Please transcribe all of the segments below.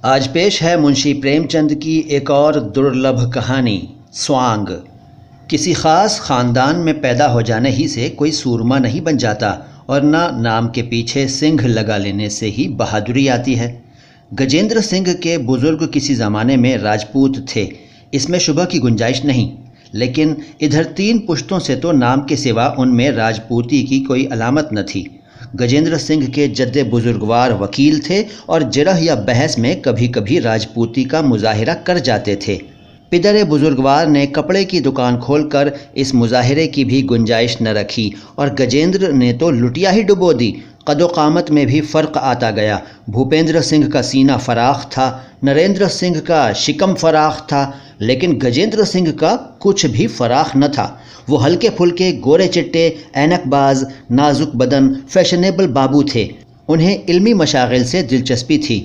आज पेश है मुंशी प्रेमचंद की एक और दुर्लभ कहानी स्वांग। किसी ख़ास ख़ानदान में पैदा हो जाने ही से कोई सूरमा नहीं बन जाता और न नाम के पीछे सिंह लगा लेने से ही बहादुरी आती है। गजेंद्र सिंह के बुज़ुर्ग किसी ज़माने में राजपूत थे, इसमें शुबह की गुंजाइश नहीं, लेकिन इधर 3 पुश्तों से तो नाम के सिवा उनमें राजपूती की कोई अलामत न थी। गजेंद्र सिंह के जद्दे बुजुर्गवार वकील थे और जिरह या बहस में कभी कभी राजपूती का मुजाहिरा कर जाते थे। पिदर बुजुर्गवार ने कपड़े की दुकान खोलकर इस मुजाहिरे की भी गुंजाइश न रखी और गजेंद्र ने तो लुटिया ही डुबो दी। कदो कामत में भी फ़र्क आता गया। भूपेंद्र सिंह का सीना फराख था, नरेंद्र सिंह का शिकम फराख था, लेकिन गजेंद्र सिंह का कुछ भी फराख न था। वो हल्के फुल्के गोरे चिट्टे ऐनकबाज नाजुक बदन फैशनेबल बाबू थे। उन्हें इल्मी मशागिल से दिलचस्पी थी,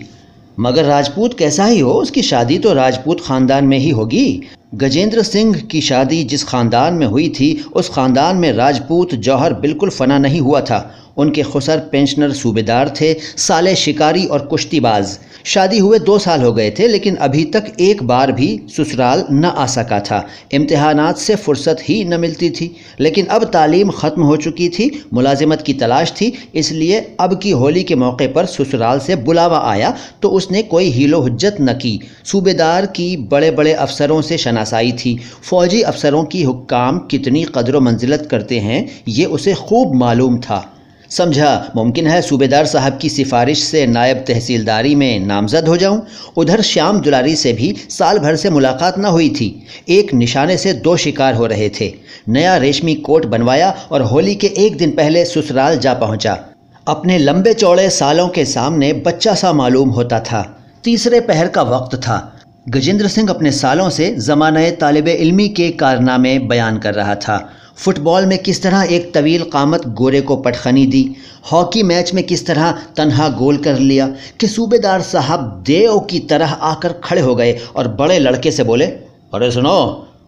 मगर राजपूत कैसा ही हो, उसकी शादी तो राजपूत ख़ानदान में ही होगी। गजेंद्र सिंह की शादी जिस ख़ानदान में हुई थी उस ख़ानदान में राजपूत जौहर बिल्कुल फना नहीं हुआ था। उनके खुसर पेंशनर सूबेदार थे, साले शिकारी और कुश्तीबाज। शादी हुए 2 साल हो गए थे, लेकिन अभी तक एक बार भी ससुराल न आ सका था। इम्तिहानात से फुर्सत ही न मिलती थी, लेकिन अब तालीम ख़त्म हो चुकी थी, मुलाजिमत की तलाश थी, इसलिए अब की होली के मौके पर ससुराल से बुलावा आया तो उसने कोई हीलो हुज्जत न की। सूबेदार की बड़े बड़े अफसरों से शनासाई थी। फ़ौजी अफसरों की हुक्काम कितनी कदर मंजिलत करते हैं ये उसे खूब मालूम था। समझा मुमकिन है सूबेदार साहब की सिफारिश से नायब तहसीलदारी में नामज़द हो जाऊं। उधर श्याम दुलारी से भी साल भर से मुलाकात न हुई थी। एक निशाने से 2 शिकार हो रहे थे। नया रेशमी कोट बनवाया और होली के 1 दिन पहले ससुराल जा पहुंचा। अपने लंबे चौड़े सालों के सामने बच्चा सा मालूम होता था। तीसरे पहर का वक्त था। गजेंद्र सिंह अपने सालों से ज़माने तालिबे इल्मी के कारनामे बयान कर रहा था। फुटबॉल में किस तरह एक तवील कामत गोरे को पटखनी दी, हॉकी मैच में किस तरह तन्हा गोल कर लिया कि सूबेदार साहब देव की तरह आकर खड़े हो गए और बड़े लड़के से बोले, अरे सुनो,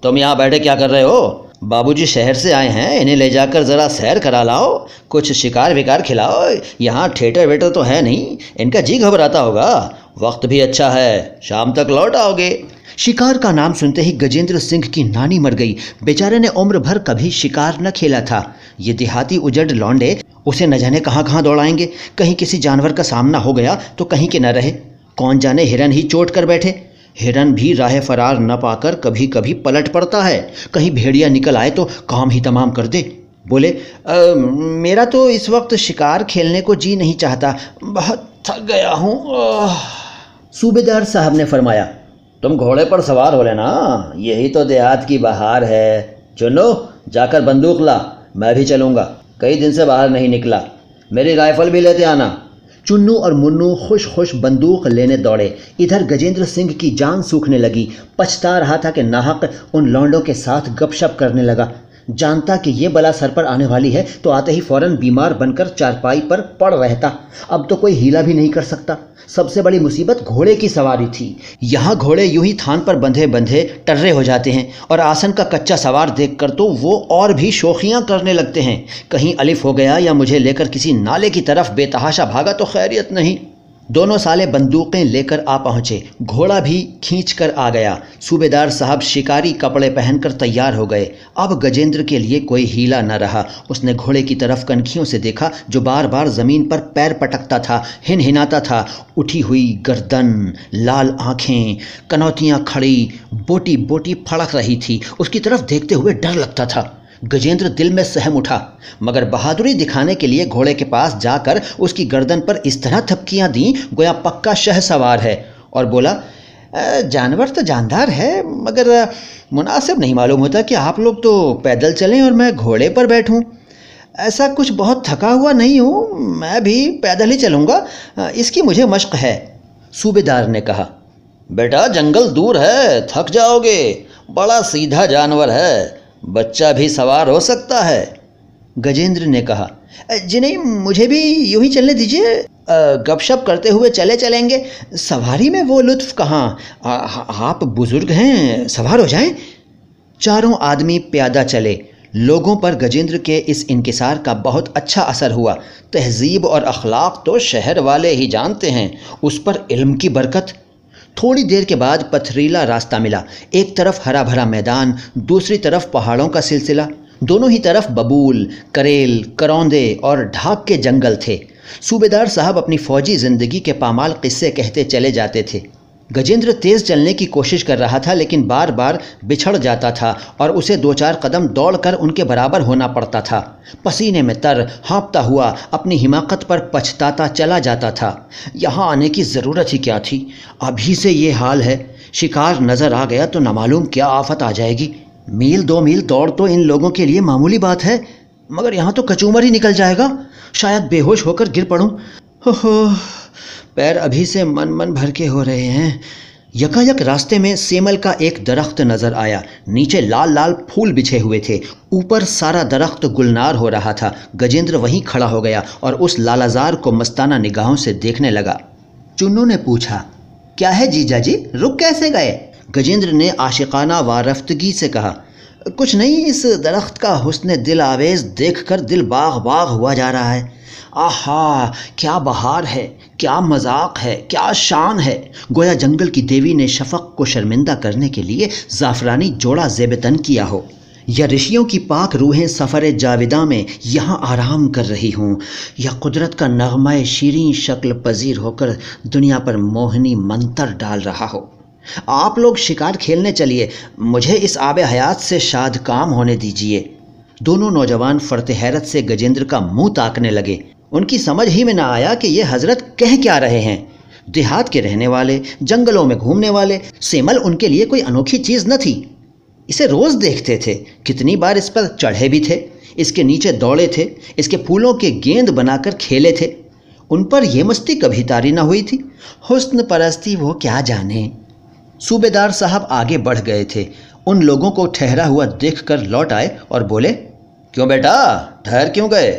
तुम यहाँ बैठे क्या कर रहे हो? बाबूजी शहर से आए हैं, इन्हें ले जाकर ज़रा सैर करा लाओ, कुछ शिकार विकार खिलाओ। यहाँ थिएटर वेटर तो है नहीं, इनका जी घबराता होगा। वक्त भी अच्छा है, शाम तक लौट आओगे। शिकार का नाम सुनते ही गजेंद्र सिंह की नानी मर गई। बेचारे ने उम्र भर कभी शिकार न खेला था। ये देहाती उजड़ लौंडे उसे न जाने कहाँ कहाँ दौड़ाएंगे। कहीं किसी जानवर का सामना हो गया तो कहीं के न रहे। कौन जाने हिरन ही चोट कर बैठे। हिरन भी राह फरार न पाकर कभी कभी पलट पड़ता है। कहीं भेड़िया निकल आए तो काम ही तमाम कर दे। बोले, मेरा तो इस वक्त शिकार खेलने को जी नहीं चाहता, बहुत थक गया हूँ। सूबेदार साहब ने फरमाया, तुम घोड़े पर सवार हो लेना, यही तो देहात की बहार है। चुनो, जाकर बंदूक ला, मैं भी चलूँगा, कई दिन से बाहर नहीं निकला। मेरी राइफल भी लेते आना। चुन्नू और मुन्नू खुश खुश बंदूक लेने दौड़े। इधर गजेंद्र सिंह की जान सूखने लगी। पछता रहा था कि नाहक उन लौंडों के साथ गपशप करने लगा। जानता कि ये बला सर पर आने वाली है तो आते ही फौरन बीमार बनकर चारपाई पर पड़ रहता। अब तो कोई हीला भी नहीं कर सकता। सबसे बड़ी मुसीबत घोड़े की सवारी थी। यहाँ घोड़े यूं ही थान पर बंधे बंधे टर्रे हो जाते हैं और आसन का कच्चा सवार देखकर तो वो और भी शोखियाँ करने लगते हैं। कहीं अलिफ हो गया या मुझे लेकर किसी नाले की तरफ बेतहाशा भागा तो खैरियत नहीं। दोनों साले बंदूकें लेकर आ पहुँचे। घोड़ा भी खींच कर आ गया। सूबेदार साहब शिकारी कपड़े पहनकर तैयार हो गए। अब गजेंद्र के लिए कोई हीला न रहा। उसने घोड़े की तरफ कनखियों से देखा जो बार बार ज़मीन पर पैर पटकता था, हिनहिनाता था। उठी हुई गर्दन, लाल आँखें, कनौतियाँ खड़ी, बोटी बोटी फड़क रही थी। उसकी तरफ देखते हुए डर लगता था। गजेंद्र दिल में सहम उठा, मगर बहादुरी दिखाने के लिए घोड़े के पास जाकर उसकी गर्दन पर इस तरह थपकियां दी गोया पक्का शह सवार है, और बोला, जानवर तो जानदार है, मगर मुनासिब नहीं मालूम होता कि आप लोग तो पैदल चलें और मैं घोड़े पर बैठूं। ऐसा कुछ बहुत थका हुआ नहीं हूँ, मैं भी पैदल ही चलूँगा, इसकी मुझे मश्क है। सूबेदार ने कहा, बेटा जंगल दूर है, थक जाओगे, बड़ा सीधा जानवर है, बच्चा भी सवार हो सकता है। गजेंद्र ने कहा, जी नहीं, मुझे भी यूं ही चलने दीजिए, गपशप करते हुए चले चलेंगे, सवारी में वो लुत्फ़ कहाँ। आप बुजुर्ग हैं, सवार हो जाएं। चारों आदमी प्यादा चले। लोगों पर गजेंद्र के इस इनकिसार का बहुत अच्छा असर हुआ। तहजीब और अखलाक तो शहर वाले ही जानते हैं, उस पर इल्म की बरकत। थोड़ी देर के बाद पथरीला रास्ता मिला। एक तरफ हरा भरा मैदान, दूसरी तरफ पहाड़ों का सिलसिला। दोनों ही तरफ बबूल, करेल, करौंदे और ढाक के जंगल थे। सूबेदार साहब अपनी फौजी ज़िंदगी के पामाल किस्से कहते चले जाते थे। गजेंद्र तेज़ चलने की कोशिश कर रहा था, लेकिन बार बार बिछड़ जाता था और उसे 2-4 कदम दौड़कर उनके बराबर होना पड़ता था। पसीने में तर, हाँफता हुआ अपनी हिमाकत पर पछताता चला जाता था। यहाँ आने की ज़रूरत ही क्या थी? अभी से ये हाल है, शिकार नज़र आ गया तो न मालूम क्या आफत आ जाएगी। मील 2 मील दौड़ तो इन लोगों के लिए मामूली बात है, मगर यहाँ तो कचूमर ही निकल जाएगा। शायद बेहोश होकर गिर पड़ूं। हो, पैर अभी से मन भर के हो रहे हैं। यकायक रास्ते में सेमल का एक दरख्त नजर आया। नीचे लाल लाल फूल बिछे हुए थे, ऊपर सारा दरख्त गुलनार हो रहा था। गजेंद्र वहीं खड़ा हो गया और उस लालाजार को मस्ताना निगाहों से देखने लगा। चुन्नू ने पूछा, क्या है जीजा जी, रुक कैसे गए? गजेंद्र ने आशिकाना वारफ्तगी से कहा, कुछ नहीं, इस दरख्त का हुस्न दिल आवेज देखकर दिल बाग बाग हुआ जा रहा है। आहा, क्या बहार है, क्या मजाक है, क्या शान है। गोया जंगल की देवी ने शफक को शर्मिंदा करने के लिए ज़ाफ़रानी जोड़ा ज़ेबतन किया हो, या ऋषियों की पाक रूहें सफ़र जाविदा में यहाँ आराम कर रही हों, या कुदरत का नग़मा शीरीं शक्ल पजीर होकर दुनिया पर मोहनी मंतर डाल रहा हो। आप लोग शिकार खेलने चलिए, मुझे इस आबे हयात से शाद काम होने दीजिए। दोनों नौजवान फरते हैरत से गजेंद्र का मुंह ताकने लगे। उनकी समझ ही में ना आया कि ये हजरत कह क्या रहे हैं। देहात के रहने वाले, जंगलों में घूमने वाले, सेमल उनके लिए कोई अनोखी चीज़ न थी। इसे रोज़ देखते थे, कितनी बार इस पर चढ़े भी थे, इसके नीचे दौड़े थे, इसके फूलों के गेंद बनाकर खेले थे। उन पर यह मस्ती कभी तारी ना हुई थी। हुस्न परस्ती वो क्या जाने। सूबेदार साहब आगे बढ़ गए थे। उन लोगों को ठहरा हुआ देखकर लौट आए और बोले, क्यों बेटा, ठहर क्यों गए?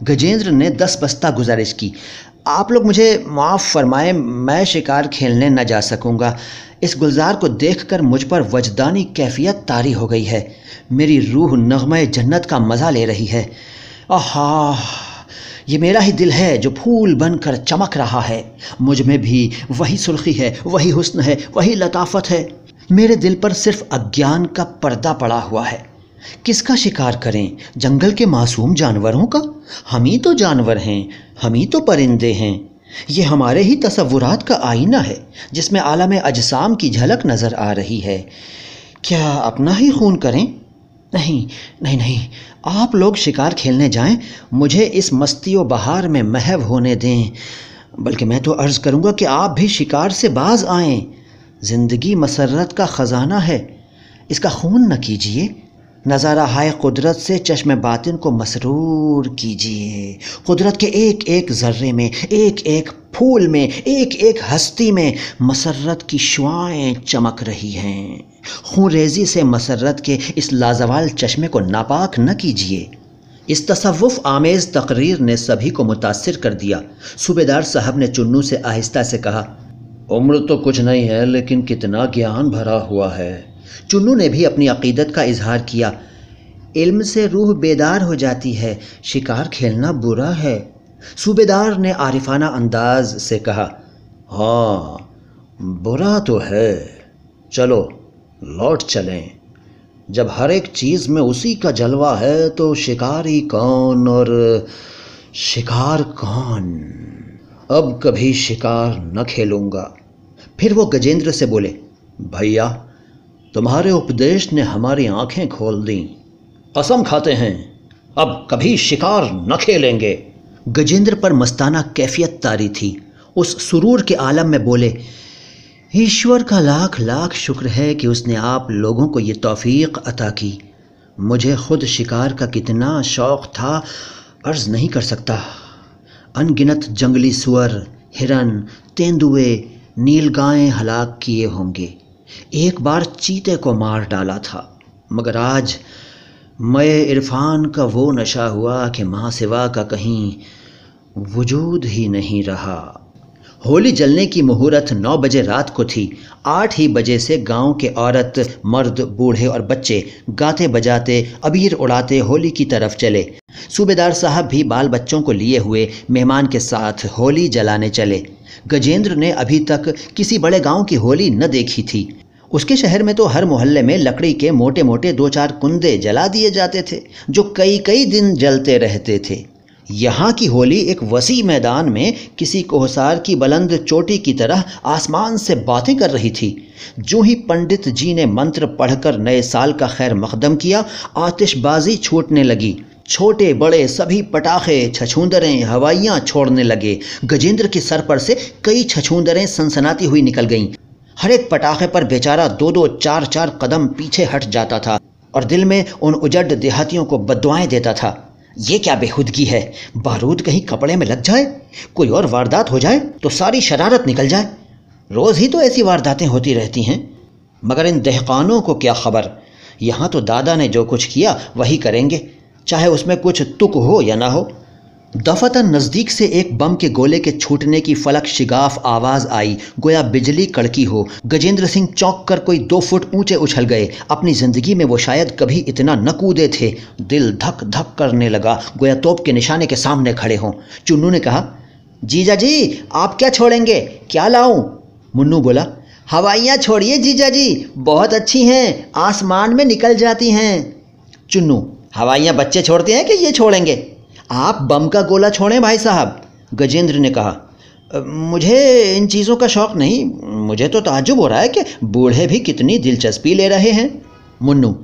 गजेंद्र ने 10 बस्ता गुजारिश की, आप लोग मुझे माफ़ फरमाएं, मैं शिकार खेलने न जा सकूंगा। इस गुलजार को देखकर मुझ पर वजदानी कैफियत तारी हो गई है। मेरी रूह नग़मे जन्नत का मज़ा ले रही है। आहा, ये मेरा ही दिल है जो फूल बनकर चमक रहा है। मुझ में भी वही सुर्खी है, वही हुस्न है, वही लताफत है। मेरे दिल पर सिर्फ अज्ञान का पर्दा पड़ा हुआ है। किसका शिकार करें? जंगल के मासूम जानवरों का? हम ही तो जानवर हैं, हम ही तो परिंदे हैं। ये हमारे ही तसव्वुरात का आईना है जिसमें आलम अजसाम की झलक नज़र आ रही है। क्या अपना ही खून करें? नहीं नहीं नहीं, आप लोग शिकार खेलने जाएं, मुझे इस मस्ती व बहार में महव होने दें। बल्कि मैं तो अर्ज़ करूँगा कि आप भी शिकार से बाज आएं। ज़िंदगी मसर्रत का ख़जाना है, इसका खून न कीजिए। नज़ारा हाय कुदरत से चश्मे बातिन को मसरूर कीजिए। कुदरत के एक एक ज़र्रे में, एक एक फूल में, एक एक हस्ती में मसर्रत की शुआएं चमक रही हैं। खून रेज़ी से मसर्रत के इस लाजवाल चश्मे को नापाक न कीजिए। इस तसव्वुफ़ आमेज़ तकरीर ने सभी को मुतासिर कर दिया। सूबेदार साहब ने चुन्नू से आहिस्ता से कहा, उम्र तो कुछ नहीं है, लेकिन कितना ज्ञान भरा हुआ है। चुन्नू ने भी अपनी अकीदत का इजहार किया। इल्म से रूह बेदार हो जाती है, शिकार खेलना बुरा है। सूबेदार ने आरिफाना अंदाज से कहा, हाँ बुरा तो है, चलो लौट चलें। जब हर एक चीज़ में उसी का जलवा है तो शिकारी कौन और शिकार कौन? अब कभी शिकार न खेलूँगा। फिर वो गजेंद्र से बोले, भैया तुम्हारे उपदेश ने हमारी आंखें खोल दी। कसम खाते हैं अब कभी शिकार न खेलेंगे। गजेंद्र पर मस्ताना कैफियत तारी थी। उस सुरूर के आलम में बोले, ईश्वर का लाख लाख शुक्र है कि उसने आप लोगों को ये तौफीक अता की। मुझे खुद शिकार का कितना शौक़ था अर्ज़ नहीं कर सकता। अनगिनत जंगली सुअर, हिरन, तेंदुए, नीलगायें हलाक किए होंगे। एक बार चीते को मार डाला था, मगर आज मैं इरफान का वो नशा हुआ कि माँ सिवा का कहीं वजूद ही नहीं रहा। होली जलने की मुहूर्त 9 बजे रात को थी। 8 ही बजे से गांव के औरत, मर्द, बूढ़े और बच्चे गाते बजाते, अबीर उड़ाते होली की तरफ चले। सूबेदार साहब भी बाल बच्चों को लिए हुए मेहमान के साथ होली जलाने चले। गजेंद्र ने अभी तक किसी बड़े गांव की होली न देखी थी। उसके शहर में तो हर मोहल्ले में लकड़ी के मोटे मोटे 2-4 कुंदे जला दिए जाते थे जो कई कई दिन जलते रहते थे। यहाँ की होली एक वसी मैदान में किसी कोहसार की बुलंद चोटी की तरह आसमान से बातें कर रही थी। जो ही पंडित जी ने मंत्र पढ़कर नए साल का खैर मकदम किया, आतिशबाजी छूटने लगी। छोटे बड़े सभी पटाखे, छछूंदरें, हवाइयाँ छोड़ने लगे। गजेंद्र के सर पर से कई छछूंदरें सनसनाती हुई निकल गईं। हर एक पटाखे पर बेचारा 2-2, 4-4 कदम पीछे हट जाता था और दिल में उन उजड़ देहातियों को बद्दुआएं देता था। ये क्या बेहुदगी है, बारूद कहीं कपड़े में लग जाए, कोई और वारदात हो जाए तो सारी शरारत निकल जाए। रोज़ ही तो ऐसी वारदातें होती रहती हैं। मगर इन दहकानों को क्या खबर, यहाँ तो दादा ने जो कुछ किया वही करेंगे, चाहे उसमें कुछ तुक हो या ना हो। दफातन नज़दीक से एक बम के गोले के छूटने की फलक शिगाफ आवाज़ आई, गोया बिजली कड़की हो। गजेंद्र सिंह चौंक कर कोई 2 फुट ऊंचे उछल गए। अपनी ज़िंदगी में वो शायद कभी इतना न कूदे थे। दिल धक धक करने लगा, गोया तोप के निशाने के सामने खड़े हों। चुन्नू ने कहा, जीजा जी आप क्या छोड़ेंगे, क्या लाऊं? मुन्नू बोला, हवाइयाँ छोड़िए जीजा जी, बहुत अच्छी हैं, आसमान में निकल जाती हैं। चुन्नू, हवाइयाँ बच्चे छोड़ते हैं कि ये छोड़ेंगे? आप बम का गोला छोड़ें भाई साहब। गजेंद्र ने कहा, मुझे इन चीज़ों का शौक़ नहीं, मुझे तो ताज्जुब हो रहा है कि बूढ़े भी कितनी दिलचस्पी ले रहे हैं। मुन्नू,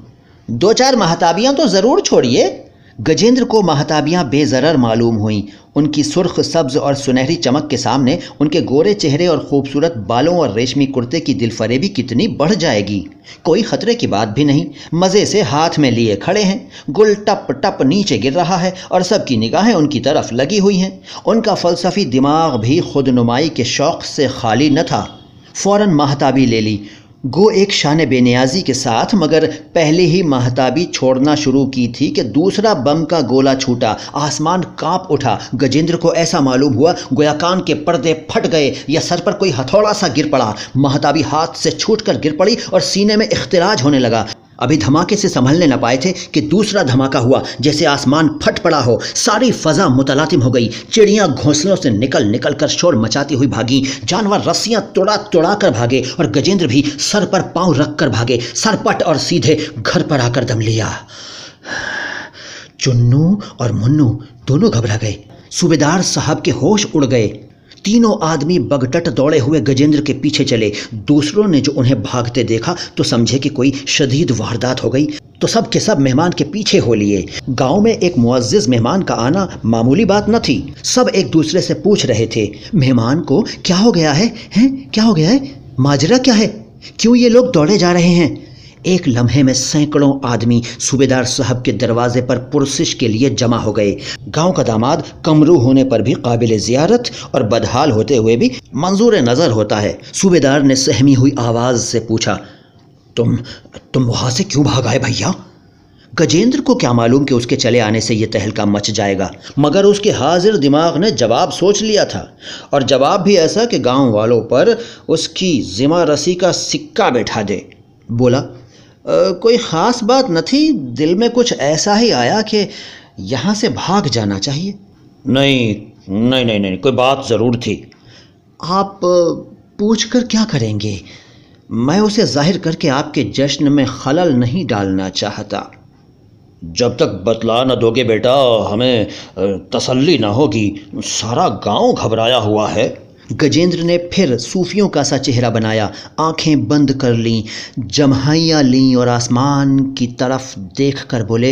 2-4 महताबियाँ तो ज़रूर छोड़िए। गजेंद्र को महताबियाँ बेज़रर मालूम हुईं। उनकी सुर्ख सब्ज़ और सुनहरी चमक के सामने उनके गोरे चेहरे और खूबसूरत बालों और रेशमी कुर्ते की दिलफरेबी कितनी बढ़ जाएगी। कोई ख़तरे की बात भी नहीं, मज़े से हाथ में लिए खड़े हैं। गुल टप टप नीचे गिर रहा है और सबकी निगाहें उनकी तरफ लगी हुई हैं। उनका फ़लसफ़ी दिमाग भी खुदनुमाई के शौक़ से खाली न था। फ़ौरन महताबी ले ली, गो एक शान बेनियाजी के साथ, मगर पहले ही महताबी छोड़ना शुरू की थी कि दूसरा बम का गोला छूटा। आसमान कांप उठा। गजेंद्र को ऐसा मालूम हुआ गोया कान के पर्दे फट गए या सर पर कोई हथौड़ा सा गिर पड़ा। महताबी हाथ से छूटकर गिर पड़ी और सीने में इख्तिराज होने लगा। अभी धमाके से संभलने न पाए थे कि दूसरा धमाका हुआ, जैसे आसमान फट पड़ा हो। सारी फजा मुतलातिम हो गई। चिड़ियाँ घोंसलों से निकल निकल कर शोर मचाती हुई भागी। जानवर रस्सियाँ तुड़ा तुड़ा कर भागे और गजेंद्र भी सर पर पांव रख कर भागे। सरपट और सीधे घर पर आकर दम लिया। चुन्नू और मुन्नू दोनों घबरा गए। सूबेदार साहब के होश उड़ गए। तीनों आदमी बगटट दौड़े हुए गजेंद्र के पीछे चले। दूसरों ने जो उन्हें भागते देखा तो समझे कि कोई शदीद वारदात हो गई, तो सब के सब मेहमान के पीछे हो लिए। गांव में एक मुअज्जिज़ मेहमान का आना मामूली बात न थी। सब एक दूसरे से पूछ रहे थे, मेहमान को क्या हो गया है? क्या हो गया है? माजरा क्या है? क्यों ये लोग दौड़े जा रहे हैं? एक लम्हे में सैकड़ों आदमी सूबेदार साहब के दरवाजे पर पुरसिश के लिए जमा हो गए। गांव का दामाद कमरू होने पर भी काबिल ज़ियारत और बदहाल होते हुए भी मंजूर नज़र होता है। सूबेदार ने सहमी हुई आवाज़ से पूछा, तुम वहाँ से क्यों भाग आए भैया? गजेंद्र को क्या मालूम कि उसके चले आने से यह तहलका मच जाएगा, मगर उसके हाजिर दिमाग ने जवाब सोच लिया था, और जवाब भी ऐसा कि गाँव वालों पर उसकी ज़िम्मा रसी का सिक्का बैठा दे। बोला, कोई ख़ास बात न थी, दिल में कुछ ऐसा ही आया कि यहाँ से भाग जाना चाहिए। नहीं, कोई बात ज़रूर थी। आप पूछकर क्या करेंगे? मैं उसे जाहिर करके आपके जश्न में खलल नहीं डालना चाहता। जब तक बतला न दोगे बेटा, हमें तसल्ली ना होगी। सारा गांव घबराया हुआ है। गजेंद्र ने फिर सूफियों का सा चेहरा बनाया, आंखें बंद कर लीं, जम्हाइयाँ लीं और आसमान की तरफ देखकर बोले,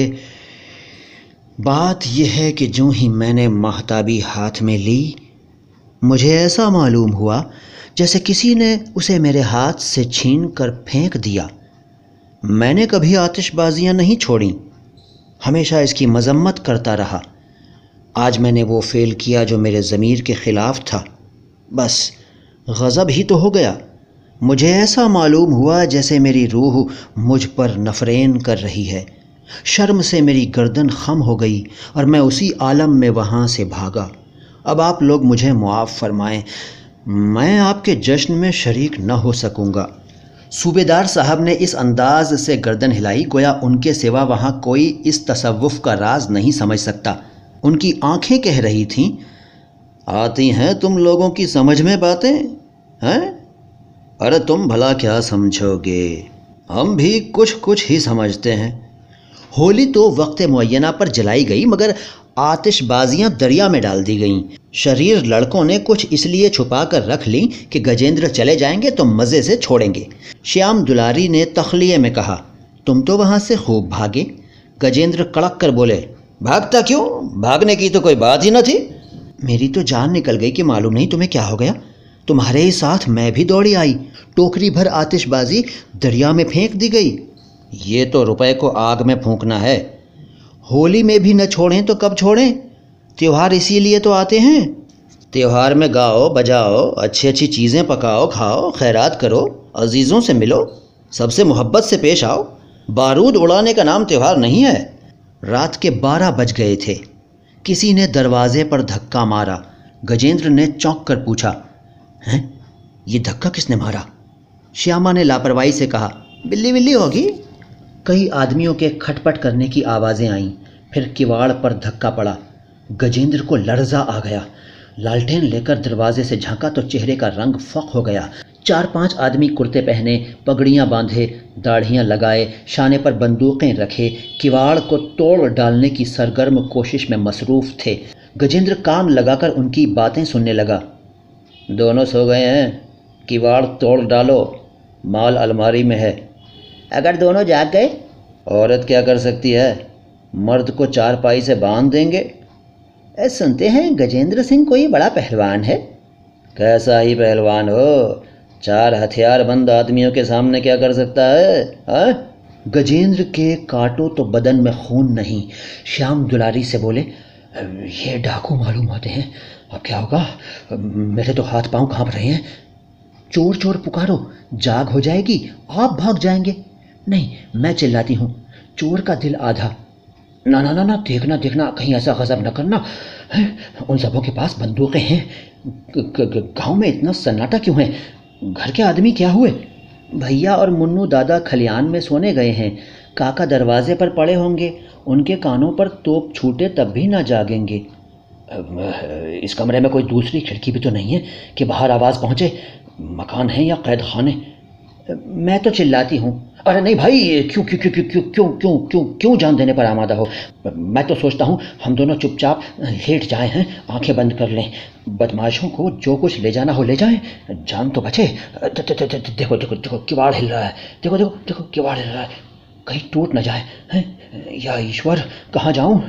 बात यह है कि जो ही मैंने महताबी हाथ में ली, मुझे ऐसा मालूम हुआ जैसे किसी ने उसे मेरे हाथ से छीन कर फेंक दिया। मैंने कभी आतिशबाजियाँ नहीं छोड़ी, हमेशा इसकी मजम्मत करता रहा। आज मैंने वो फेल किया जो मेरे ज़मीर के ख़िलाफ़ था। बस गज़ब ही तो हो गया। मुझे ऐसा मालूम हुआ जैसे मेरी रूह मुझ पर नफरेन कर रही है। शर्म से मेरी गर्दन खम हो गई और मैं उसी आलम में वहाँ से भागा। अब आप लोग मुझे मुआफ़ फरमाएं, मैं आपके जश्न में शरीक न हो सकूँगा। सूबेदार साहब ने इस अंदाज से गर्दन हिलाई गोया उनके सिवा वहाँ कोई इस तसव्वुफ़ का राज नहीं समझ सकता। उनकी आंखें कह रही थीं, आती हैं तुम लोगों की समझ में बातें हैं? अरे तुम भला क्या समझोगे, हम भी कुछ कुछ ही समझते हैं। होली तो वक्त मुअय्यना पर जलाई गई मगर आतिशबाजियाँ दरिया में डाल दी गईं। शरीर लड़कों ने कुछ इसलिए छुपा कर रख ली कि गजेंद्र चले जाएंगे तो मज़े से छोड़ेंगे। श्याम दुलारी ने तखलिए में कहा, तुम तो वहाँ से खूब भागे। गजेंद्र कड़क कर बोले, भागता क्यों, भागने की तो कोई बात ही न थी। मेरी तो जान निकल गई कि मालूम नहीं तुम्हें क्या हो गया। तुम्हारे ही साथ मैं भी दौड़ी आई, टोकरी भर आतिशबाजी दरिया में फेंक दी गई। ये तो रुपए को आग में फूंकना है। होली में भी न छोड़ें तो कब छोड़ें? त्योहार इसीलिए तो आते हैं। त्योहार में गाओ बजाओ, अच्छी अच्छी चीज़ें पकाओ खाओ, खैरात करो, अजीज़ों से मिलो, सबसे मोहब्बत से पेश आओ। बारूद उड़ाने का नाम त्योहार नहीं है। रात के 12 बज गए थे। किसी ने दरवाजे पर धक्का मारा। गजेंद्र ने चौंक कर पूछा, हैं, ये धक्का किसने मारा? श्यामा ने लापरवाही से कहा, बिल्ली बिल्ली होगी। कई आदमियों के खटपट करने की आवाज़ें आईं। फिर किवाड़ पर धक्का पड़ा। गजेंद्र को लर्जा आ गया। लालटेन लेकर दरवाजे से झांका तो चेहरे का रंग फक हो गया। 4-5 आदमी कुर्ते पहने, पगड़ियाँ बांधे, दाढ़ियाँ लगाए, शाने पर बंदूकें रखे, किवाड़ को तोड़ डालने की सरगर्म कोशिश में मसरूफ़ थे। गजेंद्र कान लगाकर उनकी बातें सुनने लगा। दोनों सो गए हैं, किवाड़ तोड़ डालो, माल अलमारी में है। अगर दोनों जाग गए? औरत क्या कर सकती है, मर्द को चारपाई से बांध देंगे। सुनते हैं गजेंद्र सिंह कोई बड़ा पहलवान है। कैसा ही पहलवान हो, 4 हथियारबंद आदमियों के सामने क्या कर सकता है, हा? गजेंद्र के काटो तो बदन में खून नहीं। श्याम दुलारी से बोले, ये डाकू मालूम होते हैं, अब क्या होगा? मेरे तो हाथ पांव कांप रहे हैं। चोर चोर पुकारो, जाग हो जाएगी, आप भाग जाएंगे। नहीं, मैं चिल्लाती हूँ, चोर का दिल आधा। ना ना ना ना, देखना देखना, कहीं ऐसा गज़ब न करना है। उन सबों के पास बंदूकें हैं। गांव में इतना सन्नाटा क्यों है? घर के आदमी क्या हुए? भैया और मुन्नू दादा खलियान में सोने गए हैं। काका दरवाजे पर पड़े होंगे, उनके कानों पर तोप छूटे तब भी ना जागेंगे। इस कमरे में कोई दूसरी खिड़की भी तो नहीं है कि बाहर आवाज़ पहुँचे? मकान है या कैद खाने? मैं तो चिल्लाती हूँ, अरे नहीं भाई, क्यों क्यों क्यों क्यों क्यों क्यों क्यों क्यों जान देने पर आमादा हो? मैं तो सोचता हूँ हम दोनों चुपचाप लेट जाए हैं, आंखें बंद कर लें। बदमाशों को जो कुछ ले जाना हो ले जाएं, जान तो बचे। देखो देखो देखो, किवाड़ हिल रहा है, देखो देखो देखो, किवाड़ हिल रहा है, कहीं टूट न जाए हैं। या ईश्वर, कहाँ जाऊँ?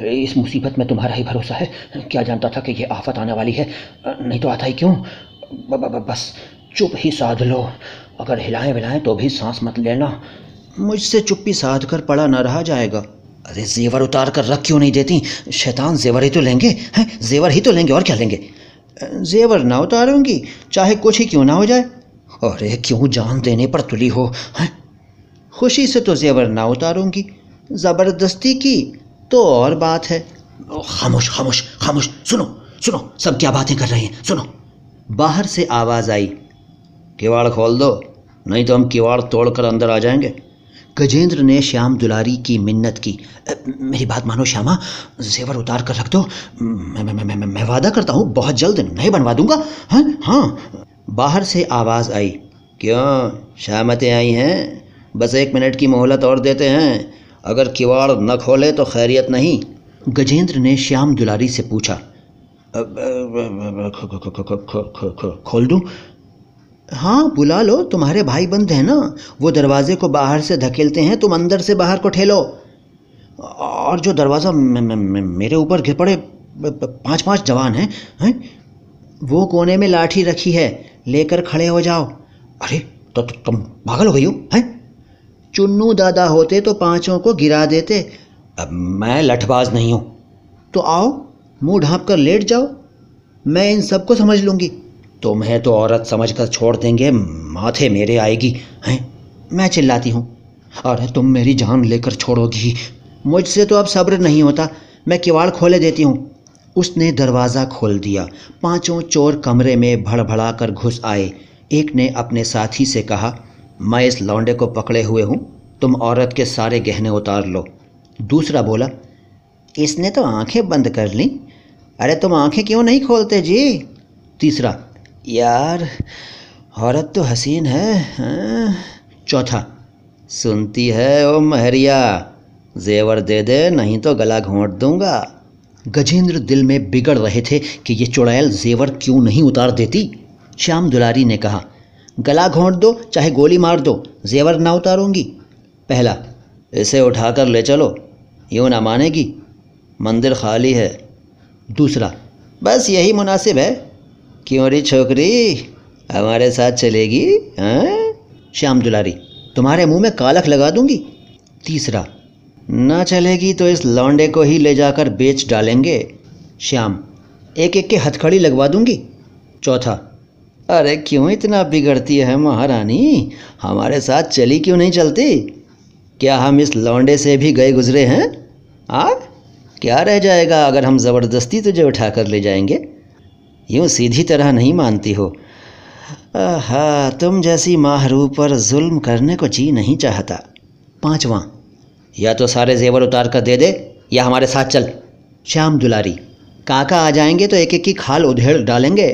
इस मुसीबत में तुम्हारा ही भरोसा है। क्या जानता था कि ये आफत आने वाली है, नहीं तो आता ही क्यों। बस चुप ही साध लो, अगर हिलाएं विलाएं तो भी सांस मत लेना। मुझसे चुप्पी साध कर पड़ा न रहा जाएगा। अरे जेवर उतार कर रख क्यों नहीं देती? शैतान जेवर ही तो लेंगे हैं, जेवर ही तो लेंगे, और क्या लेंगे? जेवर ना उतारूंगी, चाहे कुछ ही क्यों ना हो जाए। अरे क्यों जान देने पर तुली हो हैं? खुशी से तो जेवर ना उतारूंगी, ज़बरदस्ती की तो और बात है। खामोश खामोश खामोश, सुनो सुनो, सब क्या बातें कर रहे हैं, सुनो। बाहर से आवाज़ आई, किवाड़ खोल दो, नहीं तो हम किवाड़ तोड़कर अंदर आ जाएंगे। गजेंद्र ने श्याम दुलारी की मिन्नत की। मेरी बात मानो श्यामा, जेवर उतार कर रख दो। मैं वादा करता हूँ बहुत जल्द नए बनवा दूंगा। हाँ। बाहर से आवाज़ आई, क्यों शामतें आई हैं? बस 1 मिनट की मोहलत और देते हैं, अगर किवाड़ न खोले तो खैरियत नहीं। गजेंद्र ने श्याम दुलारी से पूछा, खोल दूँ? हाँ, बुला लो, तुम्हारे भाई बंद हैं ना, वो दरवाजे को बाहर से धकेलते हैं, तुम अंदर से बाहर को ठेलो। और जो दरवाज़ा मेरे ऊपर गिर पड़े, 5 जवान हैं, वो कोने में लाठी रखी है, लेकर खड़े हो जाओ। अरे तो तुम पागल हो गई हो हैं? चुन्नू दादा होते तो 5 को गिरा देते। अब मैं लठबाज नहीं हूँ। तो आओ, मुंह ढाँप कर लेट जाओ, मैं इन सबको समझ लूँगी। तुम्हें तो औरत समझकर छोड़ देंगे, माथे मेरे आएगी हैं? मैं चिल्लाती हूँ, अरे तुम मेरी जान लेकर छोड़ोगी। मुझसे तो अब सब्र नहीं होता, मैं किवाड़ खोले देती हूँ। उसने दरवाज़ा खोल दिया। 5 चोर कमरे में भड़भड़ा कर घुस आए। एक ने अपने साथी से कहा, मैं इस लौंडे को पकड़े हुए हूँ, तुम औरत के सारे गहने उतार लो। दूसरा बोला, इसने तो आंखें बंद कर लीं। अरे तुम आंखें क्यों नहीं खोलते जी? तीसरा, यार औरत तो हसीन है। हाँ। चौथा, सुनती है ओ महरिया, जेवर दे दे नहीं तो गला घोंट दूंगा। गजेंद्र दिल में बिगड़ रहे थे कि ये चुड़ैल जेवर क्यों नहीं उतार देती। श्याम दुलारी ने कहा, गला घोंट दो चाहे गोली मार दो, जेवर ना उतारूंगी। पहला, इसे उठाकर ले चलो, यूँ ना मानेगी, मंदिर खाली है। दूसरा, बस यही मुनासिब है। क्यों री छोकरी, हमारे साथ चलेगी? हाँ? श्याम दुलारी, तुम्हारे मुंह में कालख लगा दूंगी। तीसरा, ना चलेगी तो इस लौंडे को ही ले जाकर बेच डालेंगे। श्याम, एक एक के हथकड़ी लगवा दूंगी। चौथा, अरे क्यों इतना बिगड़ती है महारानी, हमारे साथ चली क्यों नहीं चलती? क्या हम इस लौंडे से भी गए गुजरे हैं? क्या रह जाएगा अगर हम ज़बरदस्ती तुझे उठा कर ले जाएंगे? यूँ सीधी तरह नहीं मानती हो। आहा, तुम जैसी माहरू पर जुल्म करने को जी नहीं चाहता। पांचवा, या तो सारे जेवर उतार कर दे दे या हमारे साथ चल। श्याम दुलारी, काका आ जाएंगे तो एक एक की खाल उधेड़ डालेंगे।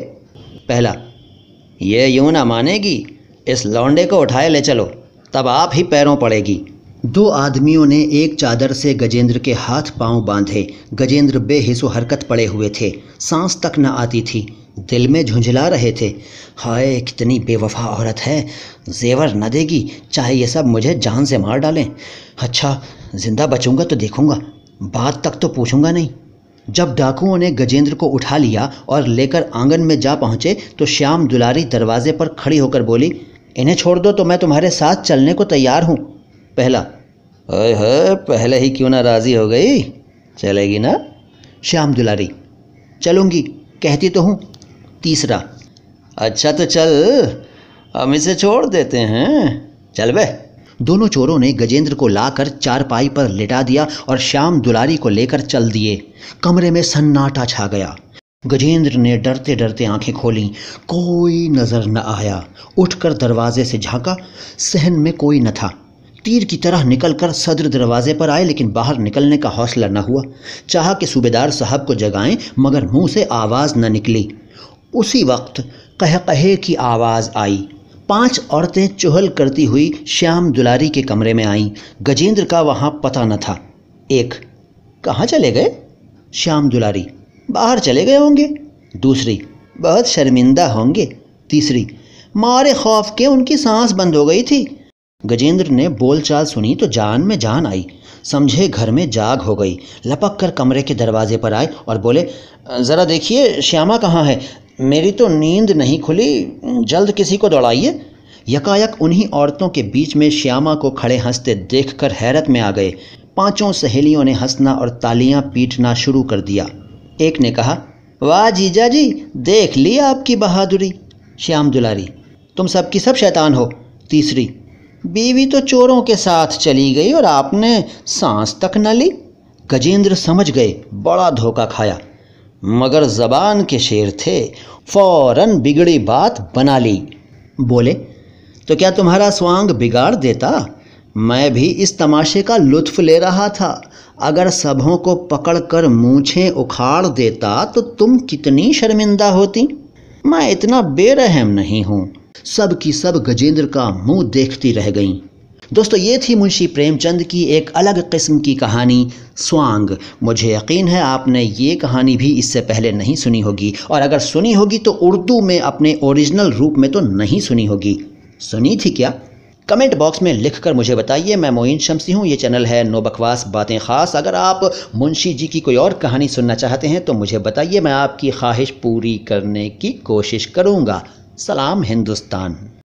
पहला, ये यूँ ना मानेगी, इस लौंडे को उठाए ले चलो, तब आप ही पैरों पड़ेगी। दो आदमियों ने एक चादर से गजेंद्र के हाथ पांव बांधे। गजेंद्र बेहिस्सो हरकत पड़े हुए थे, सांस तक न आती थी, दिल में झुंझला रहे थे। हाय कितनी बेवफा औरत है, जेवर न देगी चाहे ये सब मुझे जान से मार डालें। अच्छा जिंदा बचूंगा तो देखूंगा, बात तक तो पूछूंगा नहीं। जब डाकुओं ने गजेंद्र को उठा लिया और लेकर आंगन में जा पहुँचे तो श्याम दुलारी दरवाजे पर खड़ी होकर बोली, इन्हें छोड़ दो तो मैं तुम्हारे साथ चलने को तैयार हूँ। पहला, अरे पहले ही क्यों ना राज़ी हो गई, चलेगी ना? श्याम दुलारी, चलूँगी कहती तो हूँ। तीसरा, अच्छा तो चल, हम इसे छोड़ देते हैं, चल बे। दोनों चोरों ने गजेंद्र को लाकर चारपाई पर लिटा दिया और श्याम दुलारी को लेकर चल दिए। कमरे में सन्नाटा छा गया। गजेंद्र ने डरते डरते आंखें खोलीं, कोई नजर न आया। उठकर दरवाजे से झांका, सहन में कोई न था। तीर की तरह निकलकर सदर दरवाजे पर आए, लेकिन बाहर निकलने का हौसला न हुआ। चाहा कि सूबेदार साहब को जगाएं, मगर मुंह से आवाज़ न निकली। उसी वक्त कह की आवाज़ आई। 5 औरतें चुहल करती हुई श्याम दुलारी के कमरे में आईं। गजेंद्र का वहाँ पता न था। एक, कहाँ चले गए? श्याम दुलारी, बाहर चले गए होंगे। दूसरी, बहुत शर्मिंदा होंगे। तीसरी, मारे खौफ के उनकी सांस बंद हो गई थी। गजेंद्र ने बोलचाल सुनी तो जान में जान आई, समझे घर में जाग हो गई। लपक कर कमरे के दरवाजे पर आए और बोले, ज़रा देखिए श्यामा कहाँ है, मेरी तो नींद नहीं खुली, जल्द किसी को दौड़ाइए। यकायक उन्हीं औरतों के बीच में श्यामा को खड़े हंसते देखकर हैरत में आ गए। 5 सहेलियों ने हंसना और तालियां पीटना शुरू कर दिया। एक ने कहा, वाह जीजा जी, देख ली आपकी बहादुरी। श्याम दुलारी, तुम सब की सब शैतान हो। तीसरी, बीवी तो चोरों के साथ चली गई और आपने सांस तक न ली। गजेंद्र समझ गए बड़ा धोखा खाया, मगर ज़बान के शेर थे, फौरन बिगड़ी बात बना ली। बोले, तो क्या तुम्हारा स्वांग बिगाड़ देता? मैं भी इस तमाशे का लुत्फ ले रहा था। अगर सबों को पकड़कर मूंछें उखाड़ देता तो तुम कितनी शर्मिंदा होती। मैं इतना बेरहम नहीं हूँ। सब की सब गजेंद्र का मुंह देखती रह गईं। दोस्तों, ये थी मुंशी प्रेमचंद की एक अलग किस्म की कहानी स्वांग। मुझे यकीन है आपने ये कहानी भी इससे पहले नहीं सुनी होगी, और अगर सुनी होगी तो उर्दू में अपने ओरिजिनल रूप में तो नहीं सुनी होगी। सुनी थी क्या? कमेंट बॉक्स में लिखकर मुझे बताइए। मैं मोइन शम्सी हूँ, ये चैनल है नो बकवास बातें ख़ास। अगर आप मुंशी जी की कोई और कहानी सुनना चाहते हैं तो मुझे बताइए, मैं आपकी ख्वाहिश पूरी करने की कोशिश करूँगा। सलाम हिंदुस्तान।